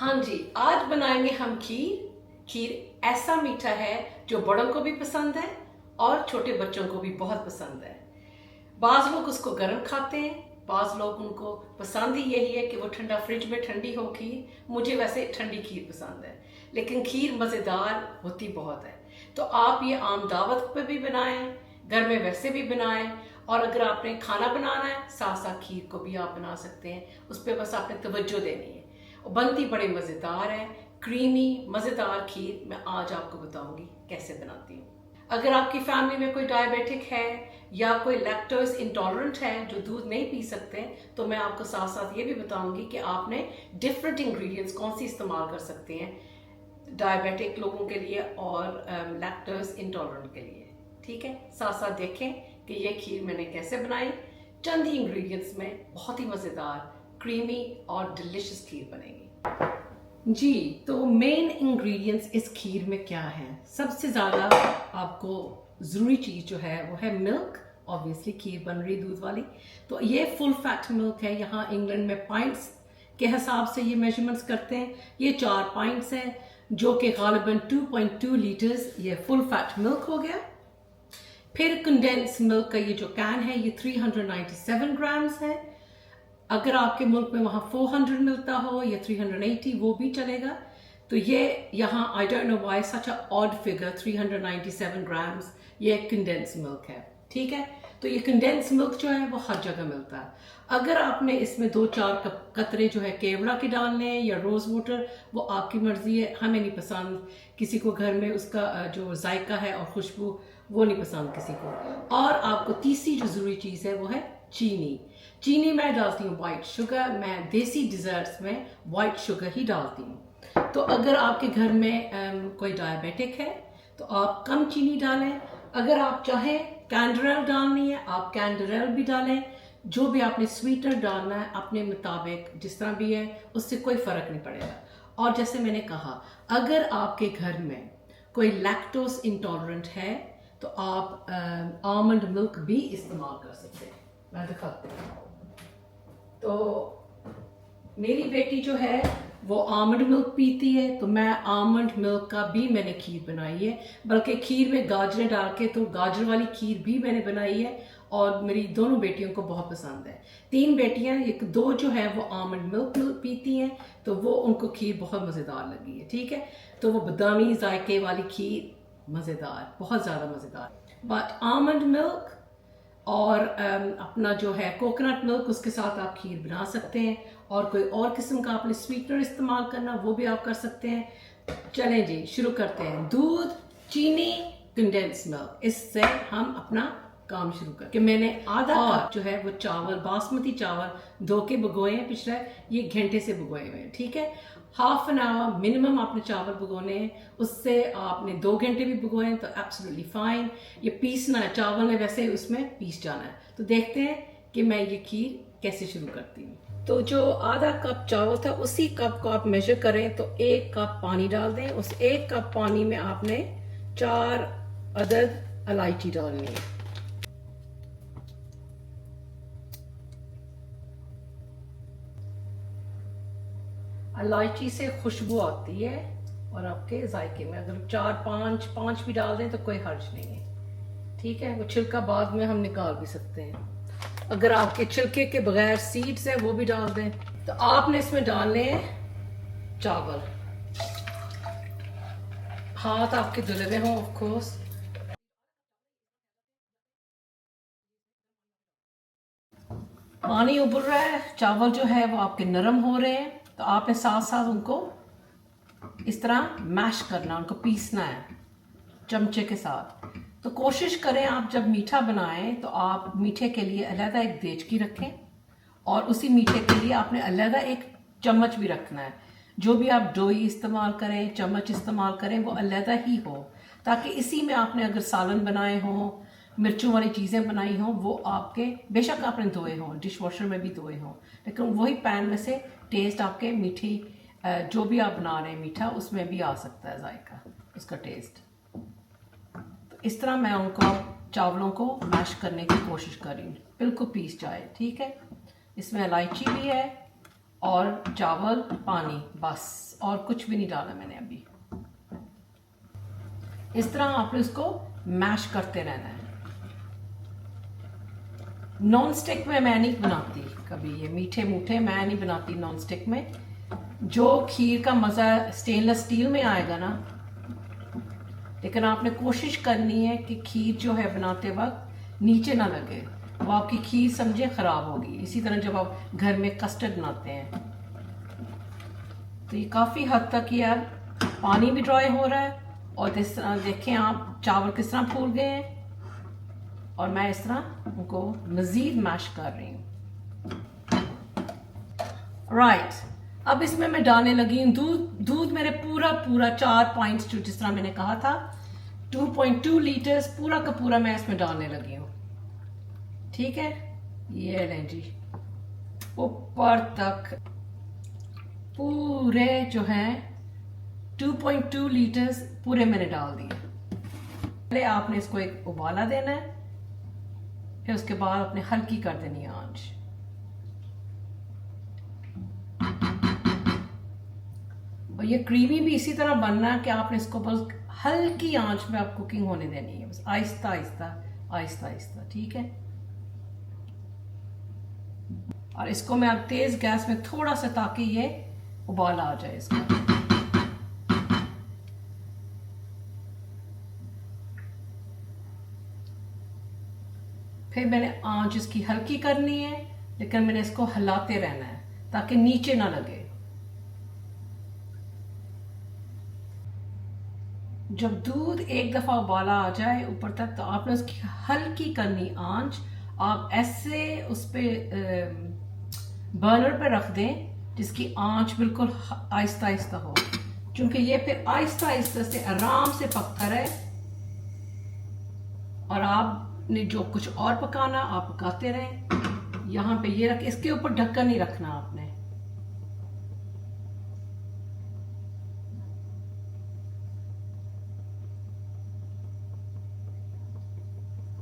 हाँ जी, आज बनाएंगे हम खीर। खीर ऐसा मीठा है जो बड़ों को भी पसंद है और छोटे बच्चों को भी बहुत पसंद है। बाज लोग उसको गर्म खाते हैं, बाज लोग उनको पसंद ही यही है कि वो ठंडा फ्रिज में ठंडी हो खीर। मुझे वैसे ठंडी खीर पसंद है, लेकिन खीर मज़ेदार होती बहुत है। तो आप ये आम दावत पे भी बनाएं, घर में वैसे भी बनाएं, और अगर आपने खाना बनाना है साथ साथ खीर को भी आप बना सकते हैं। उस पर बस आपने तवज्जो देनी है। बनती बड़े मज़ेदार है, क्रीमी मज़ेदार खीर मैं आज आपको बताऊंगी कैसे बनाती हूँ। अगर आपकी फैमिली में कोई डायबिटिक है या कोई लैक्टोज इंटॉलरेंट है जो दूध नहीं पी सकते, तो मैं आपको साथ साथ ये भी बताऊंगी कि आपने डिफरेंट इंग्रेडिएंट्स कौन सी इस्तेमाल कर सकते हैं डायबिटिक लोगों के लिए और लैक्टोज इंटॉलरेंट के लिए। ठीक है, साथ साथ देखें कि ये खीर मैंने कैसे बनाई। चंद ही इंग्रेडिएंट्स में बहुत ही मज़ेदार क्रीमी और डिलिशियस खीर बनेगी जी। तो मेन इंग्रेडिएंट्स इस खीर में क्या है? सबसे ज़्यादा आपको ज़रूरी चीज़ जो है वो है मिल्क। ऑब्वियसली खीर बन रही दूध वाली, तो ये फुल फैट मिल्क है। यहाँ इंग्लैंड में पाइंट्स के हिसाब से ये मेजरमेंट्स करते हैं। ये 4 पाइंट्स हैं जो कि गालिबन 2.2 लीटर्स ये फुल फैट मिल्क हो गया। फिर कंडेंस मिल्क का ये जो कैन है ये 397 ग्राम्स है। अगर आपके मुल्क में वहाँ 400 मिलता हो या 380 वो भी चलेगा। तो ये यहाँ I don't know why such a odd figure 397 grams ये कंडेंस मिल्क है। ठीक है, तो ये कंडेंस मिल्क जो है वो हर जगह मिलता है। अगर आपने इसमें 2-4 कतरे जो है केवड़ा के डालने हैं या रोज़ वाटर, वो आपकी मर्ज़ी है। हमें नहीं पसंद, किसी को घर में उसका जो जायका है और खुशबू वो नहीं पसंद किसी को। और आपको तीसरी जो ज़रूरी चीज़ है वो है चीनी। चीनी मैं डालती हूँ वाइट शुगर। मैं देसी डिज़र्ट्स में वाइट शुगर ही डालती हूँ। तो अगर आपके घर में कोई डायबिटिक है तो आप कम चीनी डालें। अगर आप चाहें कैंडरल डालनी है आप कैंडरल भी डालें। जो भी आपने स्वीटनर डालना है अपने मुताबिक, जिस तरह भी है, उससे कोई फ़र्क नहीं पड़ेगा। और जैसे मैंने कहा, अगर आपके घर में कोई लैक्टोज इंटॉलरेंट है तो आप आमंड मिल्क भी इस्तेमाल कर सकते हैं। मैं दिखाती हूँ। तो मेरी बेटी जो है वो आमंड मिल्क पीती है, तो मैं आमंड मिल्क का भी मैंने खीर बनाई है। बल्कि खीर में गाजरें डाल के, तो गाजर वाली खीर भी मैंने बनाई है और मेरी दोनों बेटियों को बहुत पसंद है। 3 बेटियां, 1-2 जो है वो आमंड मिल्क पीती हैं, तो वो उनको खीर बहुत मज़ेदार लगी है। ठीक है, तो वो बादामी जायके वाली खीर मज़ेदार, बहुत ज़्यादा मज़ेदार। बट आमंड मिल्क और अपना जो है कोकोनट मिल्क, उसके साथ आप खीर बना सकते हैं। और कोई और किस्म का आपने स्वीटनर इस्तेमाल करना वो भी आप कर सकते हैं। चलें जी, शुरू करते हैं। दूध, चीनी, कंडेंस मिल्क, इससे हम अपना काम शुरू करके मैंने आधा कप जो है वो चावल, बासमती चावल धो के भिगोए हैं। पिछले ये घंटे से भिगोए हुए हैं। ठीक है, हाफ एन आवर मिनिमम आपने चावल भिगोने हैं। उससे आपने 2 घंटे भी भिगोए हैं तो एब्सोल्युटली फाइन। ये पीसना है, चावल में वैसे उसमें पीस जाना है। तो देखते हैं कि मैं ये खीर कैसे शुरू करती हूँ। तो जो आधा कप चावल था उसी कप को आप मेजर करें तो 1 कप पानी डाल दें। उस 1 कप पानी में आपने 4 अदद इलायची डालनी है। इलायची से खुशबू आती है और आपके जायके में अगर 4-5 भी डाल दें तो कोई हर्ज नहीं है। ठीक है, वो छिलका बाद में हम निकाल भी सकते हैं। अगर आपके छिलके के बगैर सीड्स है वो भी डाल दें। तो आपने इसमें डालने हैं चावल। हाथ आपके धुले हुए हों ऑफ कोर्स। पानी उबल रहा है, चावल जो है वो आपके नरम हो रहे हैं, तो आपने साथ साथ उनको इस तरह मैश करना, उनको पीसना है चमचे के साथ। तो कोशिश करें आप जब मीठा बनाएं तो आप मीठे के लिए अलहदा एक देचकी रखें और उसी मीठे के लिए आपने अलहदा एक चम्मच भी रखना है। जो भी आप डोई इस्तेमाल करें, चम्मच इस्तेमाल करें, वो अलहदा ही हो, ताकि इसी में आपने अगर सालन बनाए हों, मिर्चों वाली चीज़ें बनाई हों, वो आपके बेशक आपने धोए हों, डिश वॉशर में भी धोए हों, लेकिन वही पैन में से टेस्ट आपके मीठी जो भी आप बना रहे हैं मीठा, उसमें भी आ सकता है जायका, उसका टेस्ट। तो इस तरह मैं उनको चावलों को मैश करने की कोशिश कर रही हूँ, बिल्कुल पीस जाए। ठीक है, इसमें इलायची भी है और चावल, पानी, बस, और कुछ भी नहीं डाला मैंने अभी। इस तरह आपने उसको मैश करते रहना है। नॉन स्टिक में मैं नहीं बनाती कभी, ये मीठे मूठे मैं नहीं बनाती नॉन स्टिक में। जो खीर का मज़ा स्टेनलेस स्टील में आएगा ना, लेकिन आपने कोशिश करनी है कि खीर जो है बनाते वक्त नीचे ना लगे, वो आपकी खीर समझे ख़राब होगी। इसी तरह जब आप घर में कस्टर्ड बनाते हैं, तो ये काफ़ी हद तक ये अब पानी भी ड्राई हो रहा है, और इस तरह देखें आप चावल किस तरह फूल गए हैं, और मैं इस तरह उनको मज़ीद मैश कर रही हूँ। राइट, अब इसमें मैं डालने लगी हूँ दूध। दूध मेरे पूरा 4 पॉइंट्स जो जिस तरह मैंने कहा था 2.2 लीटर्स पूरा का पूरा मैं इसमें डालने लगी हूँ। ठीक है, ये लें जी, ऊपर तक पूरे जो हैं 2.2 लीटर्स पूरे मैंने डाल दिए। पहले आपने इसको एक उबाला देना है, फिर उसके बाद आपने हल्की कर देनी है आंच। और ये क्रीमी भी इसी तरह बनना है कि आपने इसको बस हल्की आंच में आप कुकिंग होने देनी है, बस आहिस्ता आहिस्ता आहिस्ता आहिस्ता। ठीक है, और इसको मैं अब तेज गैस में थोड़ा सा, ताकि ये उबाल आ जाए इसका। फिर मैंने आंच इसकी हल्की करनी है, लेकिन मैंने इसको हिलाते रहना है ताकि नीचे ना लगे। जब दूध एक दफ़ा उबाला आ जाए ऊपर तक, तो आपने उसकी हल्की करनी आंच। आप ऐसे उस पर बर्नर पे रख दें जिसकी आंच बिल्कुल आहिस्ता आहिस्ता हो, क्योंकि ये फिर आहिस्ता आहिस्ता से आराम से पकता रहे, और आपने जो कुछ और पकाना आप पकाते रहें। यहाँ पे ये रख, इसके ऊपर ढक्कन नहीं रखना आपने।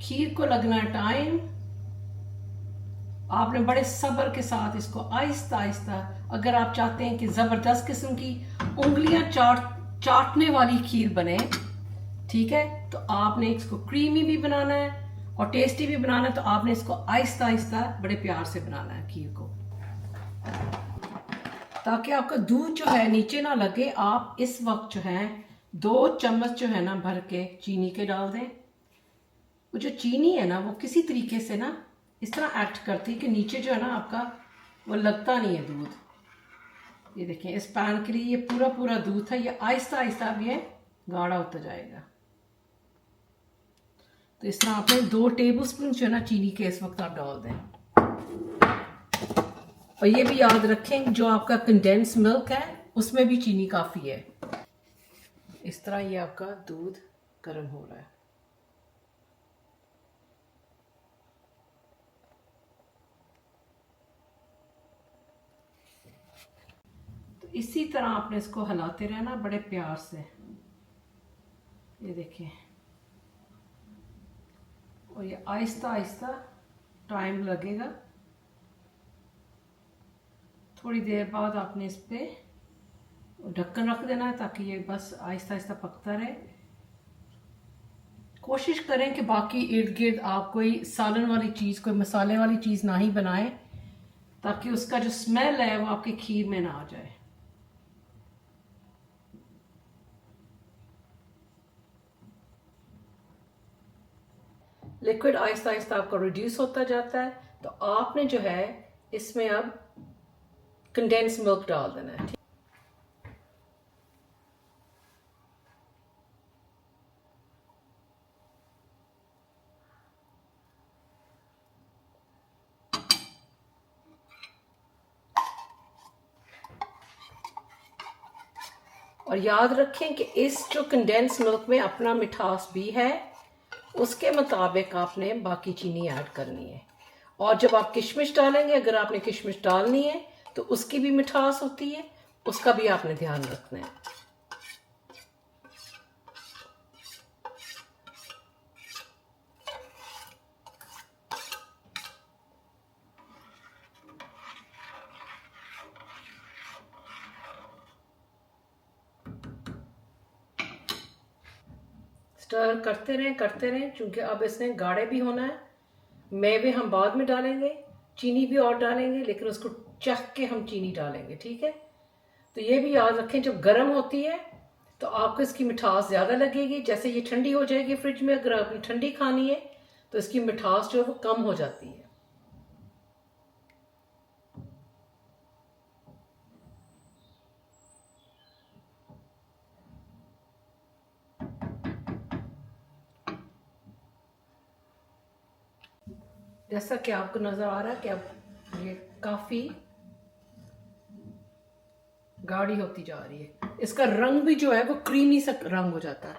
खीर को लगना टाइम, आपने बड़े सब्र के साथ इसको आहिस्ता आहिस्ता, अगर आप चाहते हैं कि ज़बरदस्त किस्म की उंगलियां चाटने वाली खीर बने, ठीक है, तो आपने इसको क्रीमी भी बनाना है और टेस्टी भी बनाना है, तो आपने इसको आहिस्ता आहिस्ता बड़े प्यार से बनाना है खीर को, ताकि आपका दूध जो है नीचे ना लगे। आप इस वक्त जो है 2 चम्मच जो है ना भर के चीनी के डाल दें। वो जो चीनी है ना, वो किसी तरीके से ना इस तरह एक्ट करती है कि नीचे जो है ना आपका वो लगता नहीं है दूध। ये देखें, इस पैन के लिए ये पूरा दूध था, ये आहिस्ता आहिस्ता अब ये गाढ़ा होता जाएगा। तो इस तरह आपने 2 टेबलस्पून जो है ना चीनी के इस वक्त आप डाल दें। और ये भी याद रखें, जो आपका कंडेंस मिल्क है उसमें भी चीनी काफ़ी है। इस तरह ये आपका दूध गर्म हो रहा है। इसी तरह आपने इसको हिलाते रहना बड़े प्यार से। ये देखिए, और ये आहिस्ता आहिस्ता टाइम लगेगा। थोड़ी देर बाद आपने इस पे ढक्कन रख देना है, ताकि ये बस आहिस्ता आहिस्ता पकता रहे। कोशिश करें कि बाकी इर्द गिर्द आप कोई सालन वाली चीज़, कोई मसाले वाली चीज़ ना ही बनाएं, ताकि उसका जो स्मेल है वो आपकी खीर में ना आ जाए। लिक्विड आहिस्ता आहिस्ता आपका रिड्यूस होता जाता है, तो आपने जो है इसमें अब कंडेंस मिल्क डाल देना है। और याद रखें कि इस जो कंडेंस मिल्क में अपना मिठास भी है, उसके मुताबिक आपने बाकी चीनी ऐड करनी है। और जब आप किशमिश डालेंगे, अगर आपने किशमिश डालनी है तो उसकी भी मिठास होती है, उसका भी आपने ध्यान रखना है। स्टर करते रहें क्योंकि अब इसने गाढ़े भी होना है। मेवे हम बाद में डालेंगे, चीनी भी और डालेंगे, लेकिन उसको चख के हम चीनी डालेंगे, ठीक है। तो ये भी याद रखें, जब गर्म होती है तो आपको इसकी मिठास ज़्यादा लगेगी। जैसे ये ठंडी हो जाएगी फ्रिज में, अगर आपने ठंडी खानी है तो इसकी मिठास जो है वो कम हो जाती है। जैसा कि आपको नज़र आ रहा है कि अब ये काफ़ी गाढ़ी होती जा रही है। इसका रंग भी जो है वो क्रीमी सा रंग हो जाता है।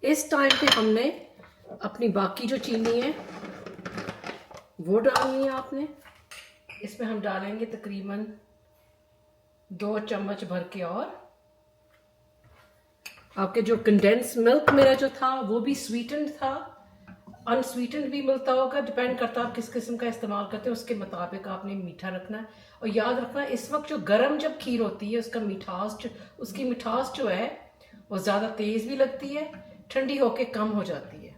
इस टाइम पे हमने अपनी बाकी जो चीनी है वो डालनी है आपने। इसमें हम डालेंगे तकरीबन 2 चम्मच भर के, और आपके जो कंडेंस मिल्क मेरा जो था वो भी स्वीटेंड था, अनस्वीटेंड भी मिलता होगा, डिपेंड करता है आप किस किस्म का इस्तेमाल करते हैं, उसके मुताबिक आपने मीठा रखना है। और याद रखना इस वक्त जो गर्म जब खीर होती है उसकी मिठास जो है वो ज़्यादा तेज़ भी लगती है, ठंडी होके कम हो जाती है।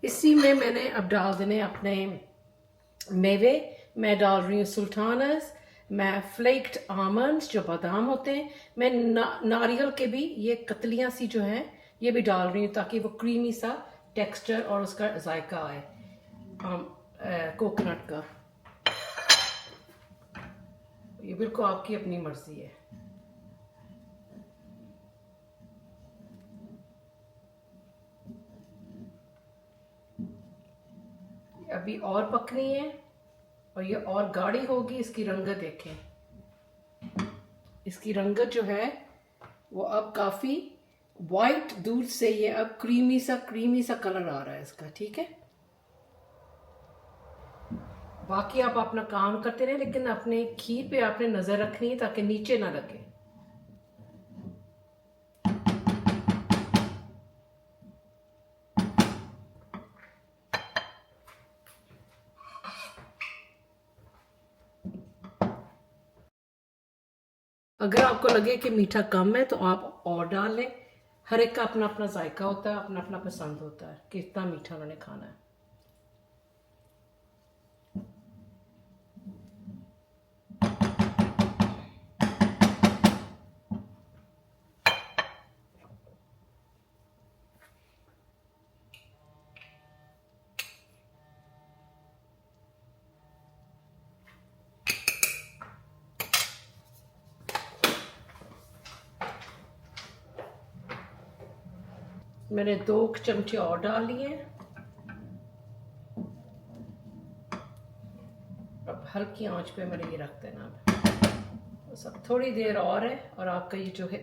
इसी में मैंने अब डाल देने अपने मेवे। मैं डाल रही हूँ सुल्तानस, मैं फ्लेक्ड आमंड्स जो बादाम होते हैं, मैं नारियल के भी ये कतलियाँ सी जो हैं ये भी डाल रही हूँ ताकि वो क्रीमी सा टेक्सचर और उसका जायका आए कोकोनट का। ये बिल्कुल आपकी अपनी मर्जी है। अभी और पकनी है और ये और गाढ़ी होगी। इसकी रंगत देखें, इसकी रंगत जो है वो अब काफ़ी वाइट दूध से ये अब क्रीमी सा कलर आ रहा है इसका, ठीक है। बाकी आप अपना काम करते रहे, लेकिन अपने खीर पे आपने नज़र रखनी है ताकि नीचे ना लगे। अगर आपको लगे कि मीठा कम है तो आप और डाल लें। हर एक का अपना अपना जायका होता है, अपना अपना पसंद होता है कि कितना मीठा उन्होंने खाना है। मैंने 2 चमचे और डाल लिए। अब हल्की आंच पे मैंने ये रख देना बस। अब थोड़ी देर और है और आपका ये जो है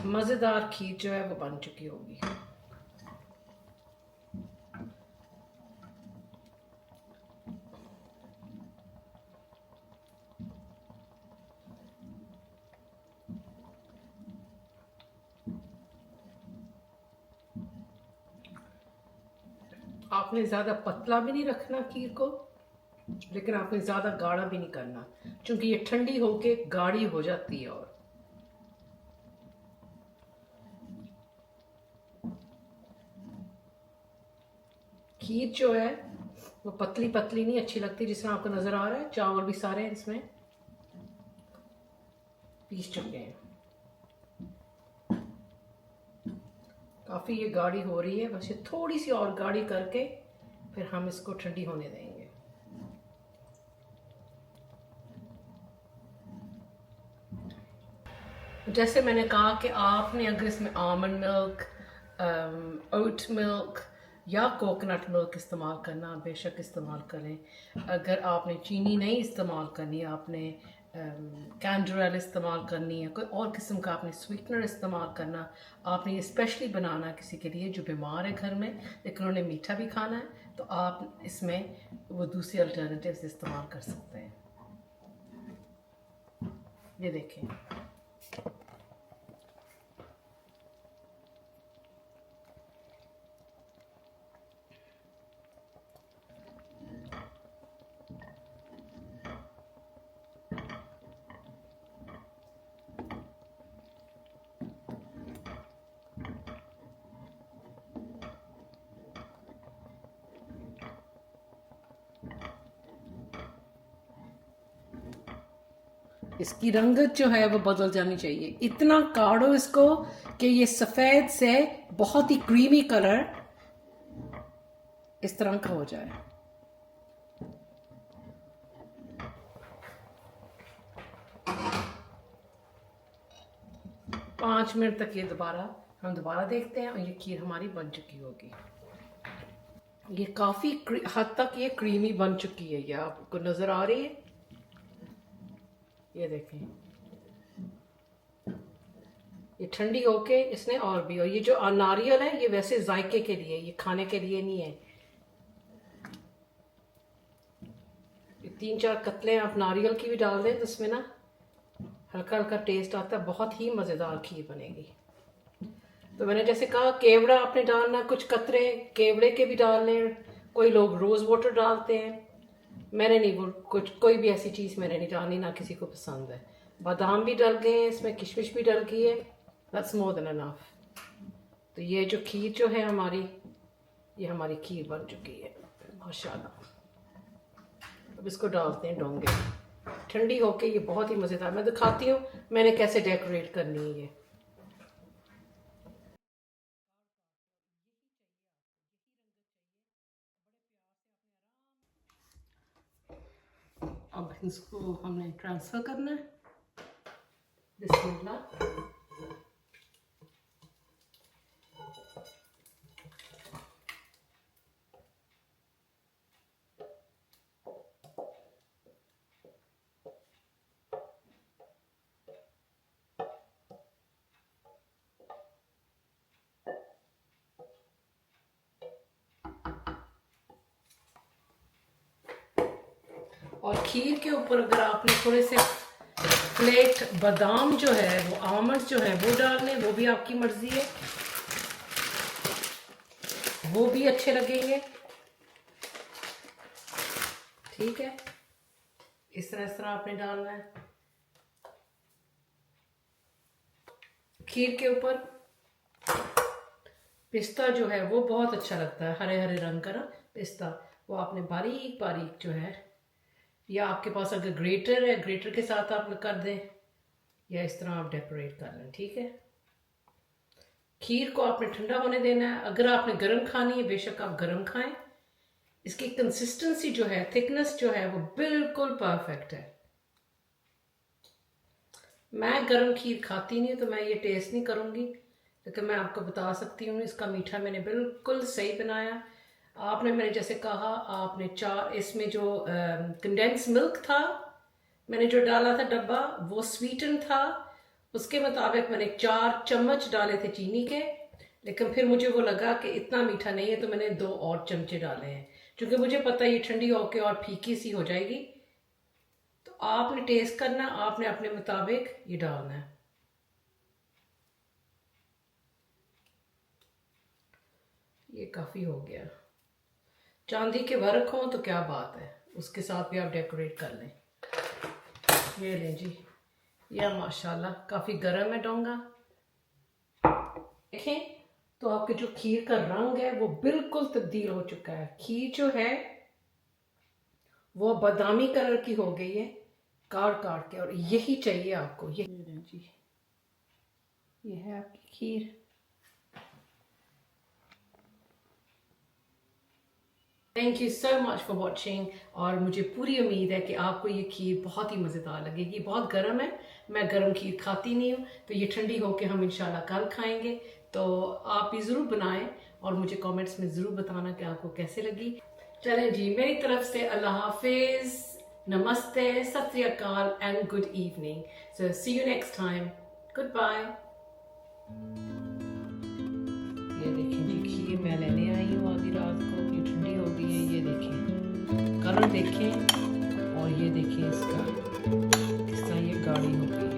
मज़ेदार खीर जो है वो बन चुकी होगी। आपने ज़्यादा पतला भी नहीं रखना खीर को, लेकिन आपने ज़्यादा गाढ़ा भी नहीं करना क्योंकि ये ठंडी होके गाढ़ी हो जाती है। और खीर जो है वो पतली पतली नहीं अच्छी लगती। जिसमें आपको नज़र आ रहा है चावल भी सारे इसमें पीस चुके हैं। काफ़ी ये गाढ़ी हो रही है, बस ये थोड़ी सी और गाढ़ी करके फिर हम इसको ठंडी होने देंगे। जैसे मैंने कहा कि आपने अगर इसमें आमंड मिल्क, ओट मिल्क या कोकोनट मिल्क इस्तेमाल करना, बेशक इस्तेमाल करें। अगर आपने चीनी नहीं इस्तेमाल करनी, आपने कैंडर एल इस्तेमाल करनी है, कोई और किस्म का आपने स्वीटनर इस्तेमाल करना, आपने ये स्पेशली बनाना किसी के लिए जो बीमार है घर में लेकिन उन्हें मीठा भी खाना है, तो आप इसमें वो दूसरी अल्टरनेटिव्स इस्तेमाल कर सकते हैं। ये देखें, इसकी रंगत जो है वो बदल जानी चाहिए। इतना काढ़ो इसको कि ये सफ़ेद से बहुत ही क्रीमी कलर इस तरह का हो जाए। पाँच मिनट तक ये हम दोबारा देखते हैं और ये खीर हमारी बन चुकी होगी। ये काफ़ी हद तक ये क्रीमी बन चुकी है। ये आपको नज़र आ रही है, ये देखें। ये ठंडी होके इसने और भी, और ये जो नारियल है ये वैसे जायके के लिए, ये खाने के लिए नहीं है। ये 3-4 कतले आप नारियल की भी डाल दें तो इसमें ना हल्का हल्का टेस्ट आता है, बहुत ही मज़ेदार खीर बनेगी। तो मैंने जैसे कहा केवड़ा आपने डालना, कुछ कतरे केवड़े के भी डालने, कोई लोग रोज़ वाटर डालते हैं, मैंने नहीं, वो कोई भी ऐसी चीज़ मैंने नहीं डालनी, ना किसी को पसंद है। बादाम भी डल गए हैं इसमें, किशमिश भी डल गई है, दैट्स मोर देन इनफ। तो ये जो खीर जो है हमारी, ये हमारी खीर बन चुकी है माशाल्लाह। अब इसको डालते हैं डोंगे। ठंडी होके ये बहुत ही मज़ेदार, मैं दिखाती हूँ मैंने कैसे डेकोरेट करनी है ये। अब इसको हमने ट्रांसफ़र करना है। बिस्मिल्लाह। और खीर के ऊपर अगर आपने थोड़े से फ्लेक्ड बादाम जो है, वो आमंड जो है वो डालने, वो भी आपकी मर्जी है, वो भी अच्छे लगेंगे। ठीक है, इस तरह आपने डालना है। खीर के ऊपर पिस्ता जो है वो बहुत अच्छा लगता है, हरे हरे रंग का ना पिस्ता, वो आपने बारीक बारीक जो है, या आपके पास अगर ग्रेटर है, ग्रेटर के साथ आप कर दें, या इस तरह आप डेकोरेट कर लें। ठीक है, खीर को आपने ठंडा होने देना है। अगर आपने गर्म खानी है बेशक आप गर्म खाएं। इसकी कंसिस्टेंसी जो है, थिकनेस जो है वो बिल्कुल परफेक्ट है। मैं गर्म खीर खाती नहीं तो मैं ये टेस्ट नहीं करूँगी, लेकिन मैं आपको बता सकती हूँ इसका मीठा मैंने बिल्कुल सही बनाया। आपने, मैंने जैसे कहा, आपने इसमें जो कंडेंस मिल्क था मैंने जो डाला था डब्बा, वो स्वीटन था, उसके मुताबिक मैंने 4 चम्मच डाले थे चीनी के, लेकिन फिर मुझे वो लगा कि इतना मीठा नहीं है तो मैंने 2 और चमचे डाले हैं, क्योंकि मुझे पता है ये ठंडी होके और फीकी सी हो जाएगी। तो आपने टेस्ट करना, आपने अपने मुताबिक ये डालना है। ये काफ़ी हो गया। चांदी के वर्क हों तो क्या बात है, उसके साथ भी आप डेकोरेट कर लें। ये लें जी, यह माशाल्लाह काफ़ी गर्म है डोंगा। देखें तो आपके जो खीर का रंग है वो बिल्कुल तब्दील हो चुका है। खीर जो है वो बादामी कलर की हो गई है काट काट के, और यही चाहिए आपको। ये लें जी, ये है आपकी kheer. Thank you so much for watching, और मुझे पूरी उम्मीद है कि आपको ये खीर बहुत ही मज़ेदार लगेगी। बहुत गर्म है, मैं गर्म खीर खाती नहीं हूँ, तो ये ठंडी होके हम इंशाल्लाह कल खाएंगे। तो आप भी ज़रूर बनाएं और मुझे कमेंट्स में ज़रूर बताना कि आपको कैसे लगी। चलें जी, मेरी तरफ से अल्लाह हाफिज़, नमस्ते, सत श्री अकाल and good evening. So see you next time, goodbye. ये देखिए जी, खीर मैं लेने आई हूँ आधी रात को, ये ठंडी हो गई है। ये देखें कलर देखें, और ये देखिए इसका किस तरह ये गाढ़ी हो गई।